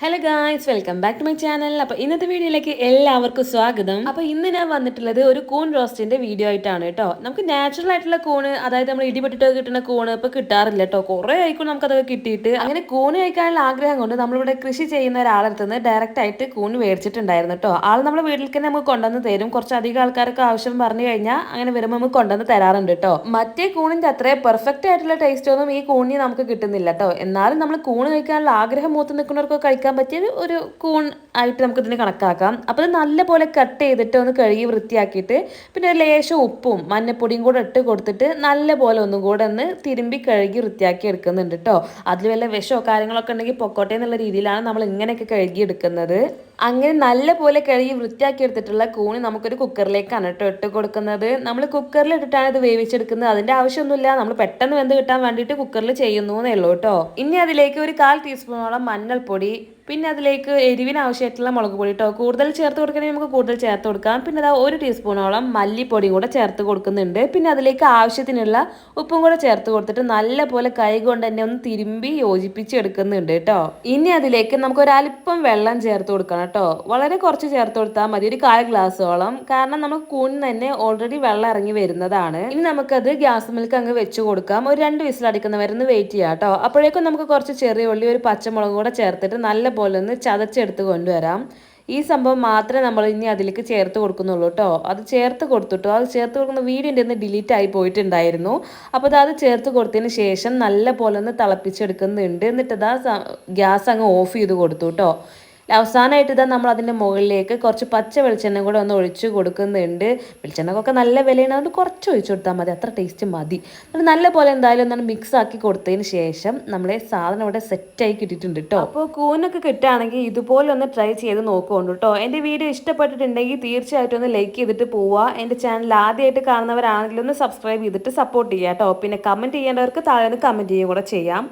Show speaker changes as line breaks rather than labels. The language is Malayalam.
Hello guys, welcome back to my channel. അപ്പോൾ ഇന്നത്തെ വീഡിയോയിലേക്ക് എല്ലാവർക്കും സ്വാഗതം. അപ്പോൾ ഇന്ന് ഞാൻ വന്നിട്ടുള്ളത് ഒരു കൂൺ റോസ്റ്റിന്റെ വീഡിയോ ആയിട്ടാണ് കേട്ടോ. നമുക്ക് നാച്ചുറൽ ആയിട്ടുള്ള കൂണ്, അതായത് നമ്മൾ ഇടിപെട്ടിട്ട് കിട്ടുന്ന കൂണ് ഇപ്പോൾ കിട്ടാറില്ല കേട്ടോ. കുറേ ആയിക്കും നമുക്കതൊക്കെ കിട്ടിയിട്ട്. അങ്ങനെ കൂണ് കഴിക്കാനുള്ള ആഗ്രഹം കൊണ്ട് നമ്മളിവിടെ കൃഷി ചെയ്യുന്ന ഒരാളടുത്ത് നിന്ന് ഡയറക്റ്റ് ആയിട്ട് കൂണ് മേടിച്ചിട്ടുണ്ടായിരുന്നു കേട്ടോ. ആൾ നമ്മുടെ വീട്ടിലേക്ക് തന്നെ നമുക്ക് കൊണ്ടുവന്ന് തരും. കുറച്ചധികം ആൾക്കാർക്ക് ആവശ്യം പറഞ്ഞു കഴിഞ്ഞാൽ അങ്ങനെ വരുമ്പോൾ നമുക്ക് കൊണ്ടുവന്ന് തരാറുണ്ട് കേട്ടോ. മറ്റേ കൂണിന്റെ അത്ര പെർഫെക്റ്റ് ആയിട്ടുള്ള ടേസ്റ്റ് ഒന്നും ഈ കൂണിന് നമുക്ക് കിട്ടുന്നില്ല കേട്ടോ. എന്നാലും നമ്മൾ കൂണ് കഴിക്കാനുള്ള ആഗ്രഹം മൂത്ത് നിൽക്കുന്നവർക്ക് കഴിക്കാൻ പറ്റിയ ഒരു കൂൺ ആയിട്ട് നമുക്ക് ഇതിന് കണക്കാക്കാം. അപ്പോൾ ഇത് നല്ലപോലെ കട്ട് ചെയ്തിട്ട് ഒന്ന് കഴുകി വൃത്തിയാക്കിയിട്ട് പിന്നെ ഒരു ലേശം ഉപ്പും മഞ്ഞപ്പൊടിയും കൂടെ ഇട്ട് കൊടുത്തിട്ട് നല്ലപോലെ ഒന്നും കൂടെ ഒന്ന് തിരുമ്പി കഴുകി വൃത്തിയാക്കി എടുക്കുന്നുണ്ട് കേട്ടോ. അതിൽ വല്ല വിഷമോ കാര്യങ്ങളൊക്കെ ഉണ്ടെങ്കിൽ പൊക്കോട്ടെ എന്നുള്ള രീതിയിലാണ് നമ്മൾ ഇങ്ങനെയൊക്കെ കഴുകി എടുക്കുന്നത്. അങ്ങനെ നല്ലപോലെ കഴുകി വൃത്തിയാക്കി എടുത്തിട്ടുള്ള കൂണ് നമുക്കൊരു കുക്കറിലേക്കാണ് കേട്ടോ ഇട്ട് കൊടുക്കുന്നത്. നമ്മൾ കുക്കറിൽ ഇട്ടിട്ടാണ് ഇത് വേവിച്ചെടുക്കുന്നത്. അതിൻ്റെ ആവശ്യമൊന്നുമില്ല, നമ്മൾ പെട്ടെന്ന് വെന്ത് കിട്ടാൻ വേണ്ടിയിട്ട് കുക്കറിൽ ചെയ്യുന്നു എന്നേ ഉള്ളൂ കേട്ടോ. ഇനി അതിലേക്ക് ഒരു 1/4 ടീസ്പൂണോളം മഞ്ഞൾപ്പൊടി, പിന്നെ അതിലേക്ക് എരിവിന് ആവശ്യമായിട്ടുള്ള മുളക് പൊടി കേട്ടോ. കൂടുതൽ ചേർത്ത് കൊടുക്കണമെങ്കിൽ നമുക്ക് കൂടുതൽ ചേർത്ത് കൊടുക്കാം. പിന്നെ അതാ 1 ടീസ്പൂണോളം മല്ലിപ്പൊടിയും കൂടെ ചേർത്ത് കൊടുക്കുന്നുണ്ട്. പിന്നെ അതിലേക്ക് ആവശ്യത്തിനുള്ള ഉപ്പും കൂടെ ചേർത്ത് കൊടുത്തിട്ട് നല്ലപോലെ കൈ കൊണ്ട് തന്നെ ഒന്ന് തിരുമ്പി യോജിപ്പിച്ചെടുക്കുന്നുണ്ട് കേട്ടോ. ഇനി അതിലേക്ക് നമുക്ക് ഒരല്പം വെള്ളം ചേർത്ത് കൊടുക്കണം കേട്ടോ. വളരെ കുറച്ച് ചേർത്ത് കൊടുത്താൽ മതി, ഒരു 1/4 ഗ്ലാസോളം. കാരണം നമുക്ക് കൂണിന് തന്നെ ഓൾറെഡി വെള്ളം ഇറങ്ങി വരുന്നതാണ്. ഇനി നമുക്കത് ഗ്യാസ് മിൽക്ക് അങ്ങ് വെച്ച് കൊടുക്കാം. ഒരു 2 വിസിൽ അടിക്കുന്നവരെന്ന് വെയിറ്റ് ചെയ്യാം കേട്ടോ. അപ്പോഴേക്കും നമുക്ക് കുറച്ച് ചെറിയ ഉള്ളി, ഒരു പച്ചമുളകും കൂടെ ചേർത്തിട്ട് നല്ല പോലെ ഒന്ന് ചതച്ചെടുത്ത് കൊണ്ടുവരാം. ഈ സംഭവം മാത്രമേ നമ്മൾ ഇനി അതിലേക്ക് ചേർത്ത് കൊടുക്കുന്നുള്ളൂ കേട്ടോ. അത് ചേർത്ത് കൊടുത്തിട്ടോ, അത് ചേർത്ത് കൊടുക്കുന്ന വീഡിയോൻ്റെ ഒന്ന് ഡിലീറ്റ് ആയി പോയിട്ടുണ്ടായിരുന്നു. അപ്പോൾ അത് ചേർത്ത് കൊടുത്തതിന് ശേഷം നല്ല പോലെ ഒന്ന് തിളപ്പിച്ചെടുക്കുന്നുണ്ട്. എന്നിട്ട് ഗ്യാസ് അങ്ങ് ഓഫ് ചെയ്ത് കൊടുത്തു കേട്ടോ. അവസാനമായിട്ട് നമ്മൾ അതിൻ്റെ മുകളിലേക്ക് കുറച്ച് പച്ച വെളിച്ചെണ്ണ കൂടെ ഒന്ന് ഒഴിച്ച് കൊടുക്കുന്നുണ്ട്. വെളിച്ചെണ്ണക്കൊക്കെ നല്ല വിലയാണ്, അതുകൊണ്ട് കുറച്ച് ഒഴിച്ചു കൊടുത്താൽ മതി, അത്ര ടേസ്റ്റ് മതി. എന്നിട്ട് നല്ല പോലെ എന്തായാലും ഒന്നാണ് മിക്സ് ആക്കി കൊടുത്തതിന് ശേഷം നമ്മുടെ സാധനം ഇവിടെ സെറ്റായി കിട്ടിയിട്ടുണ്ട് കേട്ടോ. അപ്പോൾ കൂനൊക്കെ കിട്ടുകയാണെങ്കിൽ ഇതുപോലെ ഒന്ന് ട്രൈ ചെയ്ത് നോക്കുന്നുണ്ട് കേട്ടോ. എൻ്റെ വീഡിയോ ഇഷ്ടപ്പെട്ടിട്ടുണ്ടെങ്കിൽ തീർച്ചയായിട്ടും ഒന്ന് ലൈക്ക് ചെയ്തിട്ട് പോവുക. എൻ്റെ ചാനൽ ആദ്യമായിട്ട് കാണുന്നവരാണെങ്കിൽ ഒന്ന് സബ്സ്ക്രൈബ് ചെയ്തിട്ട് സപ്പോർട്ട് ചെയ്യുക കേട്ടോ. പിന്നെ കമൻറ്റ് ചെയ്യേണ്ടവർക്ക് താഴെ ഒന്ന് കമൻറ്റ് ചെയ്യുക കൂടെ ചെയ്യാം.